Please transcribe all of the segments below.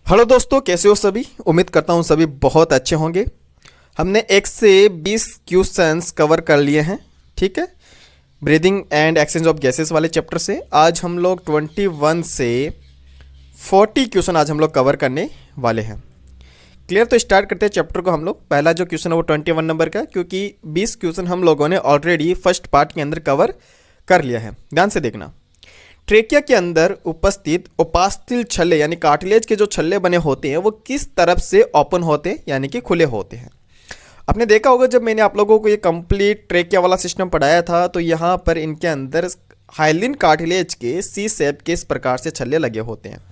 Hello दोस्तों, कैसे हो सभी। उम्मीद करता हूँ सभी बहुत अच्छे होंगे। हमने 1 से 20 क्वेश्चंस कवर कर लिए हैं, ठीक है। Breathing and exchange of gases वाले चैप्टर से आज हम लोग 21 से 40 क्वेश्चन आज हम लोग कवर करने वाले हैं। क्लियर। तो स्टार्ट करते हैं चैप्टर को हम लोग। पहला जो क्वेश्चन है वो 21 नंबर का, क्योंकि 20 क्वेश्चन हम लोगों ने ऑलरेडी फर्स्ट पार्ट के अंदर कवर कर लिया है। ध्यान से देखना। ट्रेकिया के अंदर उपस्थित उपास्थल छल्ले यानी कार्टिलेज के जो छल्ले बने होते हैं वो किस तरफ से ओपन होते हैं यानी कि खुले होते हैं। आपने देखा होगा जब मैंने आप लोगों को ये कंप्लीट ट्रेकिया वाला सिस्टम पढ़ाया था तो यहाँ पर इनके अंदर हाइलिन कार्टिलेज के सी शेप के इस प्रकार से छल्ले लगे होते हैं।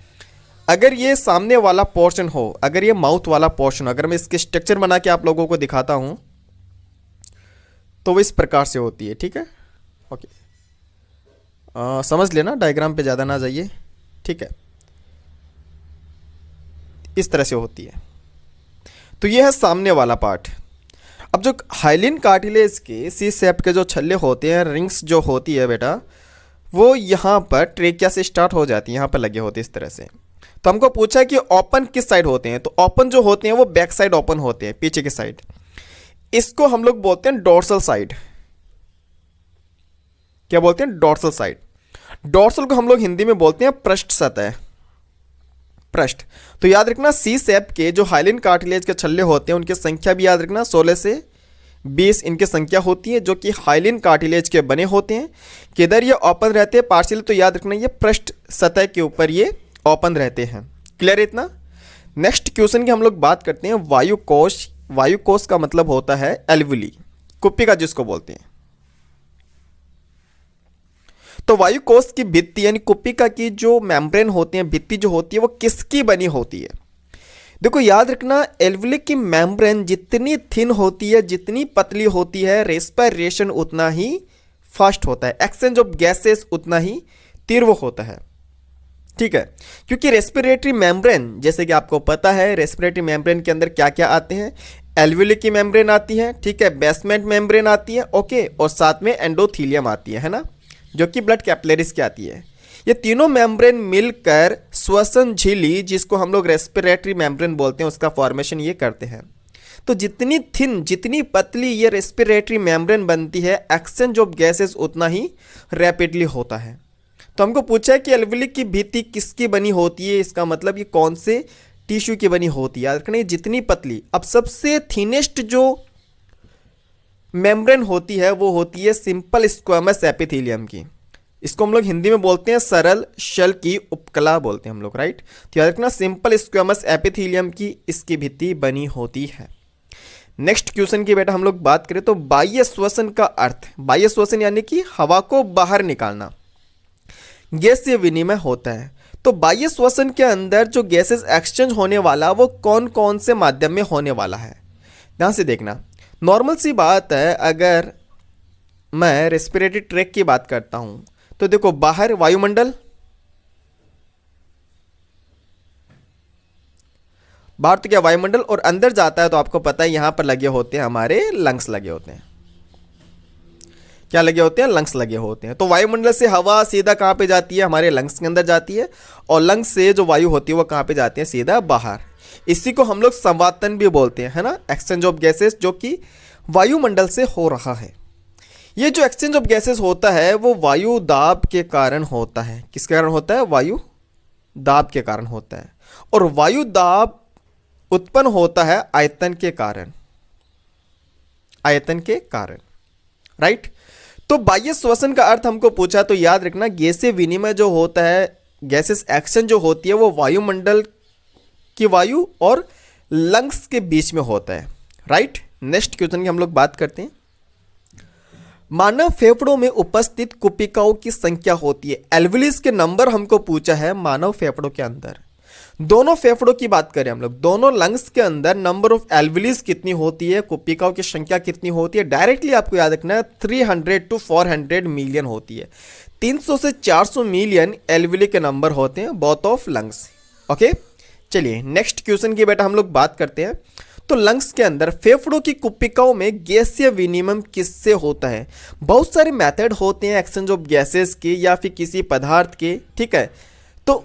अगर ये सामने वाला पोर्शन हो, अगर ये माउथ वाला पोर्शन, अगर मैं इसके स्ट्रक्चर बना के आप लोगों को दिखाता हूँ तो वो इस प्रकार से होती है, ठीक है। ओके, समझ लेना, डायग्राम पे ज़्यादा ना जाइए, ठीक है। इस तरह से होती है। तो ये है सामने वाला पार्ट। अब जो हाइलिन कार्टिलेज के सी शेप के जो छल्ले होते हैं, रिंग्स जो होती है बेटा, वो यहाँ पर ट्रेकिया से स्टार्ट हो जाती है, यहाँ पर लगे होते हैं इस तरह से। तो हमको पूछा है कि ओपन किस साइड होते हैं, तो ओपन जो होते हैं वो बैक साइड ओपन होते हैं, पीछे की साइड। इसको हम लोग बोलते हैं डोर्सल साइड। क्या बोलते हैं? Dorsal side. डोर्सल को हम लोग हिंदी में बोलते हैं पृष्ठ सतह, पृष्ठ। तो याद रखना सी शेप के जो हाइलिन कार्टिलेज के छल्ले होते हैं उनकी संख्या भी याद रखना, 16 से 20 इनकी संख्या होती है जो कि हाइलिन कार्टिलेज के बने होते हैं। किधर ये ओपन रहते हैं पार्शियल, तो याद रखना ये पृष्ठ सतह के ऊपर ये ओपन रहते हैं। क्लियर इतना। नेक्स्ट क्वेश्चन की हम लोग बात करते हैं वायुकोश। वायुकोश का मतलब होता है एल्वुली, कुप्पिका जिसको बोलते हैं। तो वायुकोश की भित्ति यानी कुप्पिका की जो मेम्ब्रेन होती है, भित्ति जो होती है, वो किसकी बनी होती है? देखो याद रखना, एल्वुली की मेम्ब्रेन जितनी थिन होती है, जितनी पतली होती है, रेस्पिरेशन उतना ही फास्ट होता है, एक्सचेंज ऑफ गैसेस उतना ही तीव्र होता है, ठीक है। क्योंकि रेस्पिरेटरी मेम्ब्रेन, जैसे कि आपको पता है, रेस्पिरेटरी मेम्ब्रेन के अंदर क्या क्या आते हैं? एल्वुली की मेम्ब्रेन आती है, ठीक है, बेसमेंट मेम्ब्रेन आती है, ओके, और साथ में एंडोथीलियम आती है ना, जो कि ब्लड कैपिलरीज की आती है। ये तीनों मेम्ब्रेन मिलकर श्वसन झिल्ली, जिसको हम लोग रेस्पिरेटरी मेम्ब्रेन बोलते हैं, उसका फॉर्मेशन ये करते हैं। तो जितनी थिन, जितनी पतली ये रेस्पिरेटरी मेम्ब्रेन बनती है, एक्सचेंज ऑफ गैसेस उतना ही रैपिडली होता है। तो हमको पूछा है कि एल्वुली की भित्ति किसकी बनी होती है, इसका मतलब ये कौन से टिश्यू की बनी होती है। याद रखना, जितनी पतली। अब सबसे थिनेस्ट जो मेम्ब्रेन होती है वो होती है सिंपल स्क्वैमस एपिथेलियम की। इसको हम लोग हिंदी में बोलते हैं सरल शल की उपकला बोलते हैं हम लोग, राइट। तो याद रखना, सिंपल स्क्वैमस एपिथेलियम की इसकी भित्ति बनी होती है। नेक्स्ट क्वेश्चन की बेटा हम लोग बात करें तो बाह्य श्वसन का अर्थ। बाह्य श्वसन यानी कि हवा को बाहर निकालना, गैसीय विनिमय होता है। तो बाह्य श्वसन के अंदर जो गैसेस एक्सचेंज होने वाला वो कौन कौन से माध्यम में होने वाला है, ध्यान से देखना। नॉर्मल सी बात है, अगर मैं रेस्पिरेटरी ट्रैक की बात करता हूं तो देखो, बाहर वायुमंडल, बाहर तो क्या वायुमंडल, और अंदर जाता है तो आपको पता है यहां पर लगे होते हैं हमारे लंग्स लगे होते हैं। क्या लगे होते हैं? लंग्स लगे होते हैं। तो वायुमंडल से हवा सीधा कहां पे जाती है? हमारे लंग्स के अंदर जाती है, और लंग्स से जो वायु होती है वो कहां पे जाती है? सीधा बाहर। इसी को हम लोग संवातन भी बोलते हैं, है ना, एक्सचेंज ऑफ गैसेस, जो कि वायुमंडल से हो रहा है। ये जो एक्सचेंज ऑफ गैसेस होता है वो वायु दाब के कारण होता है। किसके कारण होता है? वायु दाब के कारण होता है। और वायु दाब उत्पन्न होता है आयतन के कारण, आयतन के कारण, राइट। तो बाह्य श्वसन का अर्थ हमको पूछा तो याद रखना, गैसीय विनिमय जो होता है, गैसेस एक्सचेंज जो होती है वो वायुमंडल की वायु और लंग्स के बीच में होता है, राइट। नेक्स्ट क्वेश्चन की हम लोग बात करते हैं। मानव फेफड़ों में उपस्थित कुपिकाओं की संख्या होती है। एल्वुलिस के नंबर हमको पूछा है मानव फेफड़ों के अंदर। दोनों फेफड़ों की बात करें हम लोग, दोनों लंग्स के अंदर नंबर ऑफ एल्वुलिस कितनी होती है, कुपिकाओं की संख्या कितनी होती है, डायरेक्टली आपको याद रखना है 300 to 400 मिलियन होती है। 300 से 400 मिलियन एल्वुली के नंबर होते हैं बोथ ऑफ लंग्स, ओके। चलिए नेक्स्ट क्वेश्चन की बेटा हम लोग बात करते हैं। तो लंग्स के अंदर फेफड़ों की कुपिकाओं में गैसीय विनिमय किससे होता है? बहुत सारे मेथड होते हैं एक्सचेंज ऑफ गैसेस के या फिर किसी पदार्थ के, ठीक है। तो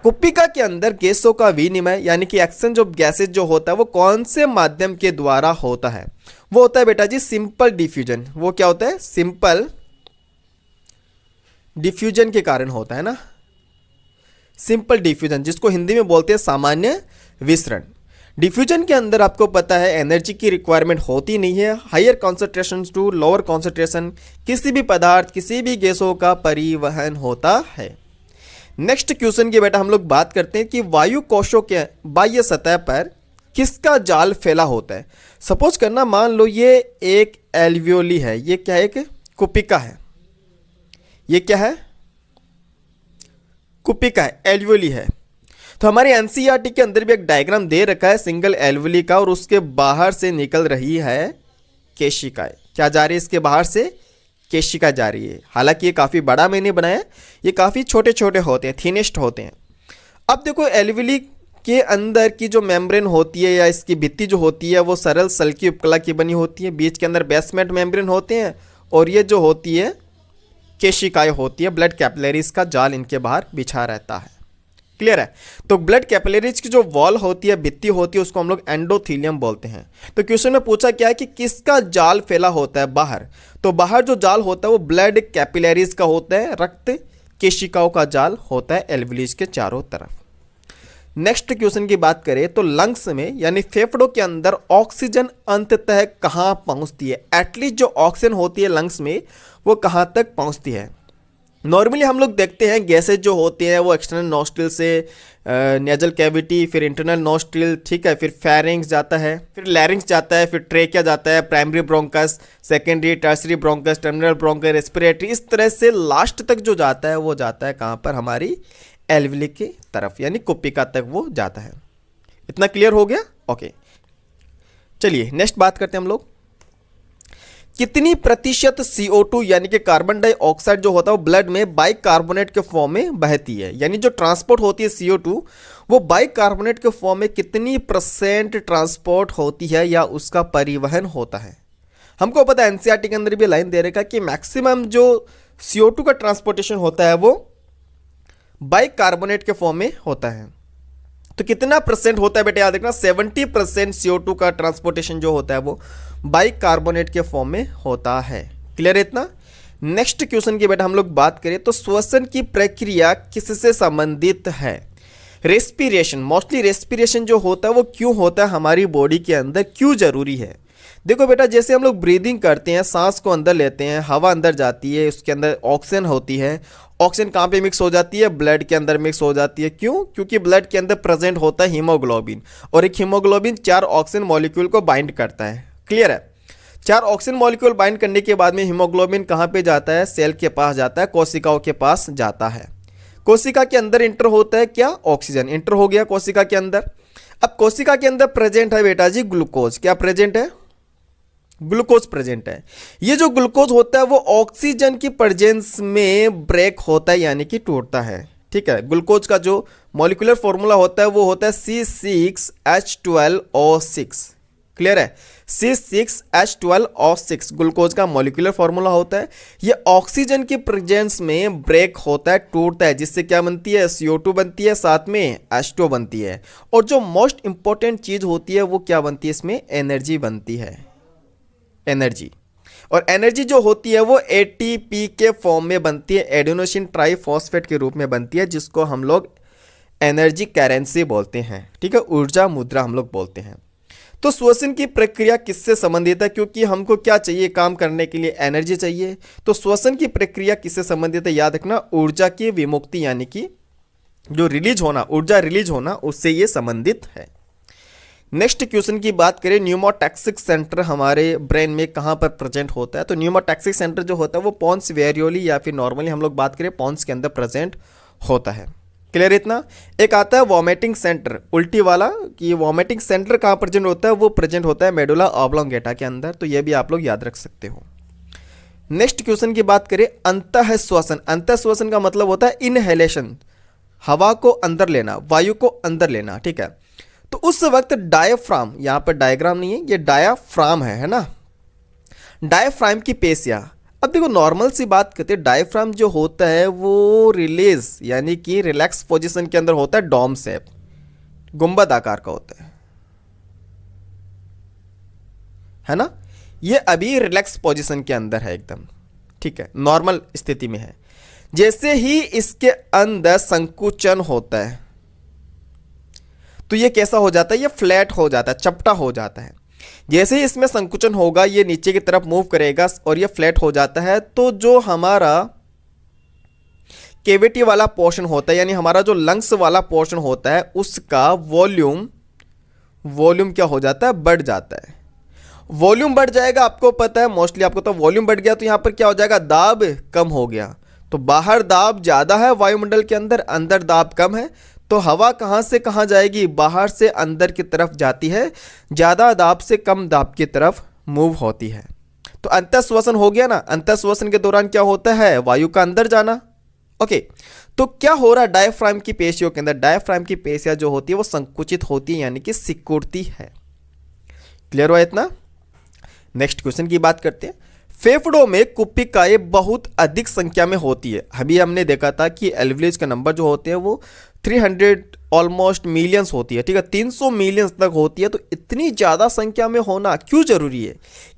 कुपिका के अंदर गैसों का विनिमय यानी कि एक्सचेंज ऑफ गैसेज जो होता है वो कौन से माध्यम के द्वारा होता है? वो होता है बेटा जी सिंपल डिफ्यूजन। वो क्या होता है? सिंपल डिफ्यूजन के कारण होता है ना, सिंपल डिफ्यूजन, जिसको हिंदी में बोलते हैं सामान्य विसरण। डिफ्यूजन के अंदर आपको पता है एनर्जी की रिक्वायरमेंट होती नहीं है। Higher concentration to lower concentration किसी भी पदार्थ किसी भी गैसों का परिवहन होता है। नेक्स्ट क्वेश्चन की बेटा हम लोग बात करते हैं कि वायु कोशों के बाह्य सतह पर किसका जाल फैला होता है? सपोज करना, मान लो ये एक एल्वियोली है, ये क्या है? एक कुपिका है। ये क्या है? कुपिका है, एल्वियोली है। तो हमारे एनसीईआरटी के अंदर भी एक डायग्राम दे रखा है सिंगल एल्वियोली का, और उसके बाहर से निकल रही है केशिकाएं। क्या जा रही है? इसके बाहर से केशिका जा रही है। हालांकि ये काफ़ी बड़ा मैंने बनाया, ये काफ़ी छोटे छोटे होते हैं, थिनेस्ट होते हैं। अब देखो एल्वियोली के अंदर की जो मेम्ब्रेन होती है या इसकी भित्ति जो होती है वो सरल सल्की उपकला की बनी होती है। बीच के अंदर बेसमेंट मेम्ब्रेन होते हैं, और ये जो होती है केशिकाएं होती है। ब्लड कैपिलरीज का जाल इनके बाहर बिछा रहता है। क्लियर है? तो ब्लड कैपिलरीज की जो वॉल होती है, भित्ति होती है, उसको हम लोग एंडोथीलियम बोलते हैं। तो क्वेश्चन में पूछा क्या है कि किसका जाल फैला होता है बाहर? तो बाहर जो जाल होता है वो ब्लड कैपिलरीज का होता है, रक्त केशिकाओं का जाल होता है एल्वियोली के चारों तरफ। नेक्स्ट क्वेश्चन की बात करें तो लंग्स में यानी फेफड़ों के अंदर ऑक्सीजन अंततः कहां पहुंचती है? एटलीस्ट जो ऑक्सीजन होती है लंग्स में वो कहां तक पहुंचती है? नॉर्मली हम लोग देखते हैं गैसेज जो होते हैं वो एक्सटर्नल नॉस्ट्रिल से नेजल कैविटी, फिर इंटरनल नॉस्ट्रिल, ठीक है, फिर फेरिंग्स जाता है, फिर लैरिंग्स जाता है, फिर ट्रेकिया जाता है, primary bronchus, secondary, tertiary bronchus, terminal bronchus, respiratory, इस तरह से लास्ट तक जो जाता है वो जाता है कहाँ पर? हमारी एल्वियोली की तरफ, यानी कुपिका तक वो जाता है। इतना क्लियर हो गया? ओके, चलिए नेक्स्ट बात करते हैं हम लोग। कितनी प्रतिशत CO2 यानी कि कार्बन डाइऑक्साइड जो होता है वो ब्लड में बाइकार्बोनेट के फॉर्म में बहती है? यानी जो ट्रांसपोर्ट होती है CO2 वो बाइकार्बोनेट के फॉर्म में कितनी % ट्रांसपोर्ट होती है या उसका परिवहन होता है? हमको पता है एनसीईआरटी के अंदर भी लाइन दे रखा है कि मैक्सिमम जो CO2 का ट्रांसपोर्टेशन होता है वो बाइकार्बोनेट के फॉर्म में होता है। तो कितना % होता है बेटा? याद रखना 70% CO2 का ट्रांसपोर्टेशन जो होता है वो बाइकार्बोनेट के फॉर्म में होता है। क्लियर है इतना? नेक्स्ट क्वेश्चन की बेटा हम लोग बात करें तो श्वसन की प्रक्रिया किससे संबंधित है? रेस्पिरेशन। मोस्टली रेस्पिरेशन जो होता है वो क्यों होता है हमारी बॉडी के अंदर, क्यों जरूरी है? देखो बेटा, जैसे हम लोग ब्रीदिंग करते हैं, सांस को अंदर लेते हैं, हवा अंदर जाती है, उसके अंदर ऑक्सीजन होती है। ऑक्सीजन कहाँ पे मिक्स हो जाती है? ब्लड के अंदर मिक्स हो जाती है। क्यों? क्योंकि ब्लड के अंदर प्रेजेंट होता है हीमोग्लोबिन, और एक हीमोग्लोबिन 4 ऑक्सीजन मॉलिक्यूल को बाइंड करता है। क्लियर है? 4 ऑक्सीजन मॉलिक्यूल बाइंड करने के बाद में हीमोग्लोबिन कहाँ पे जाता है? सेल के पास जाता है, कोशिकाओं के पास जाता है। कोशिका के अंदर इंटर होता है क्या? ऑक्सीजन इंटर हो गया कोशिका के अंदर। अब कोशिका के अंदर प्रेजेंट है बेटा जी ग्लूकोज। क्या प्रेजेंट है? ग्लूकोज प्रेजेंट है। ये जो ग्लूकोज होता है वो ऑक्सीजन की प्रेजेंस में ब्रेक होता है यानी कि टूटता है। ठीक है? ग्लूकोज का जो मॉलिक्यूलर फॉर्मूला होता है वो होता है C6H12O6। क्लियर है? C6H12O6 ग्लूकोज का मॉलिक्यूलर फॉर्मूला होता है। ये ऑक्सीजन की प्रेजेंस में ब्रेक होता है, टूटता है, जिससे क्या बनती है? CO2 बनती है, साथ में H2 बनती है। और जो मोस्ट इंपॉर्टेंट चीज होती है वो क्या बनती है? इसमें एनर्जी बनती है, एनर्जी। और एनर्जी जो होती है वो ATP के फॉर्म में बनती है, एडेनोसिन ट्राइफॉस्फेट के रूप में बनती है, जिसको हम लोग एनर्जी करेंसी बोलते हैं। ठीक है? ऊर्जा मुद्रा हम लोग बोलते हैं। तो श्वसन की प्रक्रिया किससे संबंधित है? क्योंकि हमको क्या चाहिए काम करने के लिए? एनर्जी चाहिए। तो श्वसन की प्रक्रिया किससे संबंधित है? याद रखना ऊर्जा की विमुक्ति यानी कि जो रिलीज होना, ऊर्जा रिलीज होना, उससे ये संबंधित है। नेक्स्ट क्वेश्चन की बात करें, न्यूमोटैक्सिक सेंटर हमारे ब्रेन में कहाँ पर प्रेजेंट होता है? तो न्यूमोटैक्सिक सेंटर जो होता है वो पॉन्स वेरियोली या फिर नॉर्मली हम लोग बात करें पॉन्स के अंदर प्रेजेंट होता है। क्लियर इतना? एक आता है वॉमिटिंग सेंटर, उल्टी वाला, कि वॉमिटिंग सेंटर कहाँ प्रेजेंट होता है? वो प्रेजेंट होता है मेडुला ऑब्लोंगेटा के अंदर। तो ये भी आप लोग याद रख सकते हो। नेक्स्ट क्वेश्चन की बात करें, अंतः श्वसन। अंतः श्वसन का मतलब होता है इनहेलेशन, हवा को अंदर लेना, वायु को अंदर लेना। ठीक है? तो उस वक्त डायफ्राम, यहां पर डायग्राम नहीं है, ये डायाफ्राम है ना? डायफ्राम की पेशियां अब देखो नॉर्मल सी बात करते हैं, डायफ्राम जो होता है वो रिलीज यानी कि रिलैक्स पोजीशन के अंदर होता है, डॉम शेप, गुंबद आकार का होता है ना। ये अभी रिलैक्स पोजीशन के अंदर है एकदम, ठीक है, नॉर्मल स्थिति में है। जैसे ही इसके अंदर संकुचन होता है तो ये कैसा हो जाता है, ये फ्लैट हो जाता है, चपटा हो जाता है। जैसे ही इसमें संकुचन होगा ये नीचे की तरफ मूव करेगा और ये फ्लैट हो जाता है, तो जो हमारा केविटी वाला पोर्शन होता है यानी हमारा जो लंग्स वाला पोर्शन होता है उसका वॉल्यूम क्या हो जाता है, बढ़ जाता है। वॉल्यूम बढ़ जाएगा, आपको पता है मोस्टली, आपको तो वॉल्यूम बढ़ गया तो यहां पर क्या हो जाएगा, दाब कम हो गया। तो बाहर दाब ज्यादा है वायुमंडल के अंदर, अंदर दाब कम है, तो हवा कहां से कहां जाएगी, बाहर से अंदर की तरफ जाती है, ज्यादा दाब से कम दाब की तरफ मूव होती है। तो अंतःश्वसन हो गया ना, अंतःश्वसन के दौरान क्या होता है, वायु का अंदर जाना। ओके, तो क्या हो रहा है डायफ्राम की पेशियों के अंदर, डायफ्राम की पेशियां जो होती है वो संकुचित होती है यानी कि सिकुड़ती है। क्लियर हुआ इतना। नेक्स्ट क्वेश्चन की बात करते हैं। फेफड़ों में कुप्पिकाएं बहुत अधिक संख्या में होती है। अभी हमने देखा था कि एल्वियल्स का नंबर जो होते हैं वो 300 ऑलमोस्ट मिलियंस होती है, ठीक है, 300 मिलियंस तक होती है। तो इतनी ज़्यादा संख्या में होना क्यों जरूरी है,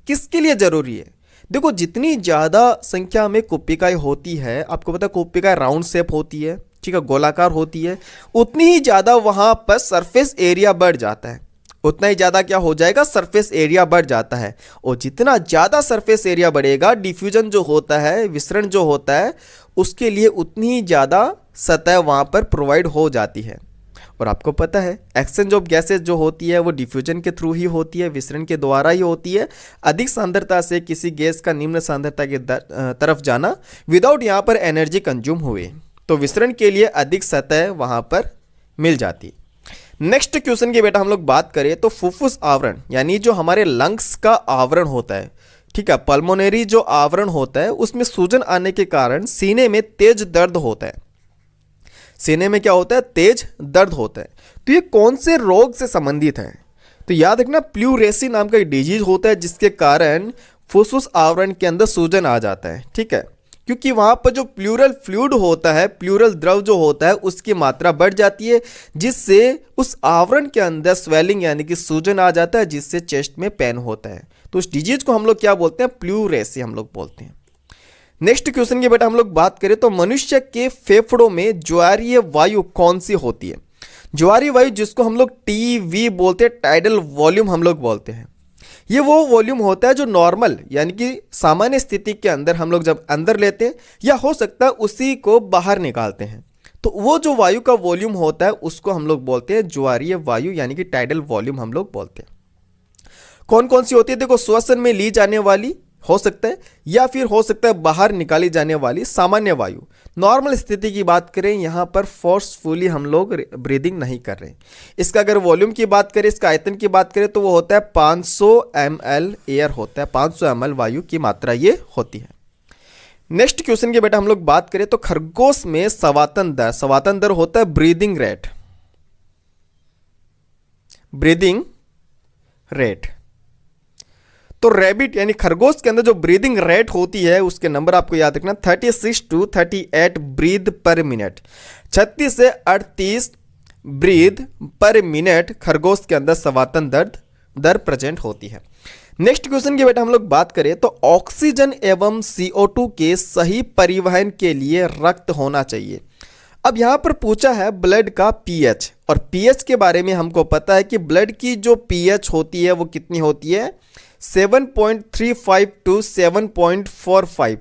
किसके लिए जरूरी है? देखो जितनी ज़्यादा संख्या में कुप्पिकाएं होती है, आपको पता है कुप्पिकाएं राउंड शेप होती है, ठीक है, गोलाकार होती है, उतनी ही ज़्यादा वहाँ पर सरफेस एरिया बढ़ जाता है, उतना ही ज़्यादा क्या हो जाएगा, सरफेस एरिया बढ़ जाता है। और जितना ज़्यादा सरफेस एरिया बढ़ेगा, डिफ्यूजन जो होता है, विसरण जो होता है, उसके लिए उतनी ही ज़्यादा सतह वहाँ पर प्रोवाइड हो जाती है। और आपको पता है एक्सचेंज ऑफ गैसेज जो होती है वो डिफ्यूजन के थ्रू ही होती है, विसरण के द्वारा ही होती है। अधिक सांद्रता से किसी गैस का निम्न सांद्रता की तरफ जाना विदाउट यहाँ पर एनर्जी कंज्यूम हुए, तो विसरण के लिए अधिक सतह वहाँ पर मिल जाती है। नेक्स्ट क्वेश्चन की बेटा हम लोग बात करें तो फुफ्फुस आवरण यानी जो हमारे लंग्स का आवरण होता है, ठीक है, पल्मोनरी जो आवरण होता है उसमें सूजन आने के कारण सीने में तेज दर्द होता है। सीने में क्या होता है, तेज दर्द होता है। तो ये कौन से रोग से संबंधित है? तो याद रखना प्लूरेसी नाम का एक डिजीज होता है जिसके कारण फुफ्फुस आवरण के अंदर सूजन आ जाता है, ठीक है, क्योंकि वहाँ पर जो प्लूरल फ्लूइड होता है, प्लूरल द्रव जो होता है उसकी मात्रा बढ़ जाती है, जिससे उस आवरण के अंदर स्वेलिंग यानी कि सूजन आ जाता है, जिससे चेस्ट में पेन होता है। तो उस डिजीज को हम लोग क्या बोलते हैं, प्लूरेसी हम लोग बोलते हैं। नेक्स्ट क्वेश्चन की बेटा हम लोग बात करें तो मनुष्य के फेफड़ों में ज्वारीय वायु कौन सी होती है? ज्वारीय वायु जिसको हम लोग टीवी बोलते हैं, टाइडल वॉल्यूम हम लोग बोलते हैं। ये वो वॉल्यूम होता है जो नॉर्मल यानी कि सामान्य स्थिति के अंदर हम लोग जब अंदर लेते हैं या हो सकता है उसी को बाहर निकालते हैं, तो वो जो वायु का वॉल्यूम होता है उसको हम लोग बोलते हैं ज्वारीय वायु यानी कि टाइडल वॉल्यूम हम लोग बोलते हैं। कौन कौन सी होती है? देखो श्वसन में ली जाने वाली हो सकता है या फिर हो सकता है बाहर निकाली जाने वाली सामान्य वायु। नॉर्मल स्थिति की बात करें यहाँ पर फोर्सफुली हम लोग ब्रीदिंग नहीं कर रहे। इसका अगर वॉल्यूम की बात करें, इसका आयतन की बात करें तो वो होता है 500 ml एयर होता है, 500 ml वायु की मात्रा ये होती है। नेक्स्ट क्वेश्चन की बेटा हम लोग बात करें तो खरगोश में सवातन दर होता है ब्रीदिंग रेट। तो रैबिट यानी खरगोश के अंदर जो ब्रीदिंग रेट होती है उसके नंबर आपको याद रखना 36 to 38 ब्रीद पर मिनट। 36 से 38 ब्रीद पर मिनट खरगोश के अंदर सवातन दर प्रेजेंट होती है। नेक्स्ट क्वेश्चन की बेटा हम लोग बात करें तो ऑक्सीजन एवं CO2 के सही परिवहन के लिए रक्त होना चाहिए। अब यहां पर पूछा है ब्लड का पीएच, और पीएच के बारे में हमको पता है कि ब्लड की जो पीएच होती है वो कितनी होती है, 7.35 to 7.45।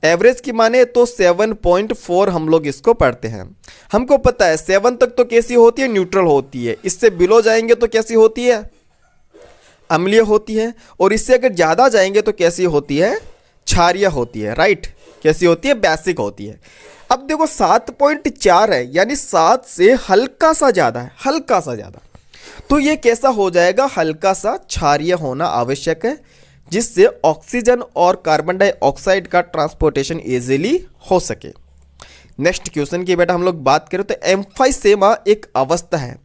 एवरेज की माने तो 7.4 हम लोग इसको पढ़ते हैं। हमको पता है 7 तक तो कैसी होती है, न्यूट्रल होती है, इससे बिलो जाएंगे तो कैसी होती है, अम्लीय होती है, और इससे अगर ज़्यादा जाएंगे तो कैसी होती है, क्षारीय होती है, राइट, कैसी होती है, बेसिक होती है। अब देखो 7.4 है यानी 7 से हल्का सा ज़्यादा है, हल्का सा ज़्यादा, तो ये कैसा हो जाएगा, हल्का सा क्षारीय होना आवश्यक है, जिससे ऑक्सीजन और कार्बन डाइऑक्साइड का ट्रांसपोर्टेशन इजीली हो सके। नेक्स्ट क्वेश्चन की बेटा हम लोग बात करें तो एम्फाइसेमा एक अवस्था है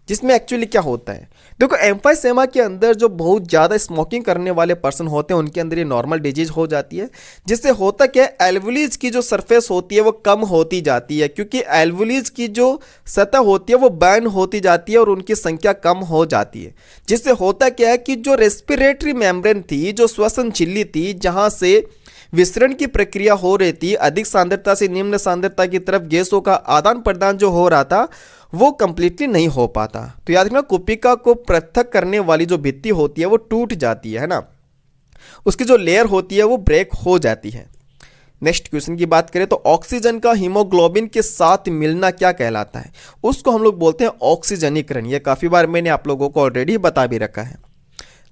जिसमें एक्चुअली क्या होता है, देखो एम्फाइसेमा के अंदर जो बहुत ज़्यादा स्मोकिंग करने वाले पर्सन होते हैं उनके अंदर ये नॉर्मल डिजीज हो जाती है, जिससे होता क्या है, एल्वुलीज की जो सरफेस होती है वो कम होती जाती है, क्योंकि एल्वुलीज की जो सतह होती है वो बर्न होती जाती है और उनकी संख्या कम हो जाती है, जिससे होता क्या है कि जो रेस्पिरेटरी मेम्ब्रेन थी, जो श्वसन झिल्ली थी, जहाँ से विसरण की प्रक्रिया हो रही थी, अधिक सांद्रता से निम्न सांद्रता की तरफ गैसों का आदान प्रदान जो हो रहा था वो कंप्लीटली नहीं हो पाता। तो याद रखना, कुपिका को पृथक करने वाली जो भित्ति होती है वो टूट जाती है ना, उसकी जो लेयर होती है वो ब्रेक हो जाती है। नेक्स्ट क्वेश्चन की बात करें तो ऑक्सीजन का हीमोग्लोबिन के साथ मिलना क्या कहलाता है, उसको हम लोग बोलते हैं ऑक्सीजनीकरण। ये काफ़ी बार मैंने आप लोगों को ऑलरेडी बता भी रखा है।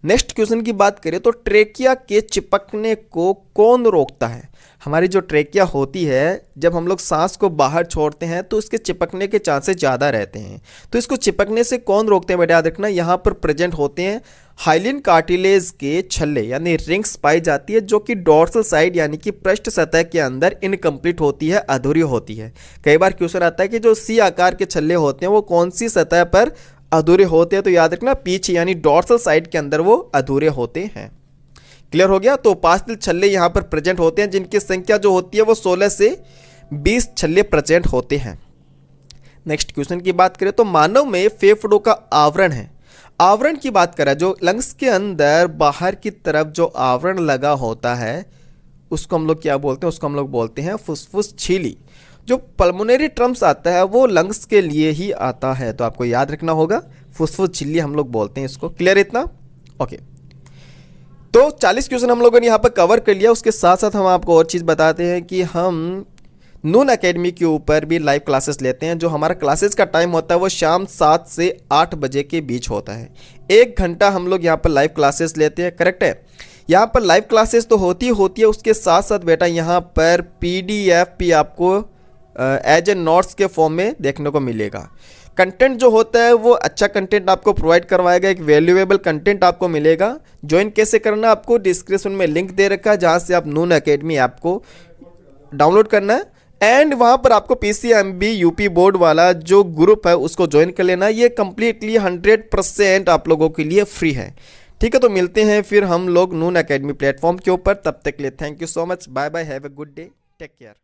नेक्स्ट क्वेश्चन की बात करें तो ट्रेकिया के चिपकने को कौन रोकता है। हमारी जो ट्रेकिया होती है, जब हम लोग सांस को बाहर छोड़ते हैं तो इसके चिपकने के चांसेस ज़्यादा रहते हैं, तो इसको चिपकने से कौन रोकते हैं बेटा, याद रखना यहाँ पर प्रेजेंट होते हैं हाइलिन कार्टिलेज के छल्ले यानी रिंग्स पाई जाती है, जो कि डोर्सल साइड यानी कि पृष्ठ सतह के अंदर इनकम्प्लीट होती है, अधूरी होती है। कई बार क्वेश्चन आता है कि जो सी आकार के छल्ले होते हैं वो कौन सी सतह पर अधूरे होते हैं, तो याद रखना पीछे यानी डोर्सल साइड के अंदर वो अधूरे होते हैं। क्लियर हो गया। तो 5 तिल छल्ले यहाँ पर प्रेजेंट होते हैं, जिनकी संख्या जो होती है वो 16 से 20 छल्ले प्रेजेंट होते हैं। नेक्स्ट क्वेश्चन की बात करें तो मानव में फेफड़ों का आवरण है, आवरण की बात करें जो लंग्स के अंदर बाहर की तरफ जो आवरण लगा होता है उसको हम लोग क्या बोलते हैं, उसको हम लोग बोलते हैं फुसफुस झिल्ली। जो पल्मोनरी टर्म्स आता है वो लंग्स के लिए ही आता है, तो आपको याद रखना होगा फुसफुस झिल्ली हम लोग बोलते हैं इसको। क्लियर इतना? ओके। तो 40 क्वेश्चन हम लोगों ने यहाँ पर कवर कर लिया। उसके साथ साथ हम आपको और चीज़ बताते हैं कि हम नून एकेडमी के ऊपर भी लाइव क्लासेस लेते हैं। जो हमारा क्लासेस का टाइम होता है वो शाम 7 से 8 बजे के बीच होता है। 1 घंटा हम लोग यहाँ पर लाइव क्लासेस लेते हैं, करेक्ट है। यहाँ पर लाइव क्लासेस तो होती है, उसके साथ साथ बेटा यहाँ पर PDF भी आपको एज ए नोट्स के फॉर्म में देखने को मिलेगा। कंटेंट जो होता है वो अच्छा कंटेंट आपको प्रोवाइड करवाएगा, एक वैल्यूएबल कंटेंट आपको मिलेगा। ज्वाइन कैसे करना, आपको डिस्क्रिप्शन में लिंक दे रखा है जहाँ से आप नून एकेडमी ऐप को डाउनलोड करना है, एंड वहाँ पर आपको PCMB यूपी बोर्ड वाला जो ग्रुप है उसको ज्वाइन कर लेना। ये कम्प्लीटली 100% आप लोगों के लिए फ्री है, ठीक है। तो मिलते हैं फिर हम लोग नून एकेडमी प्लेटफॉर्म के ऊपर, तब तक के लिए thank you so much, bye bye, have a good day, take care.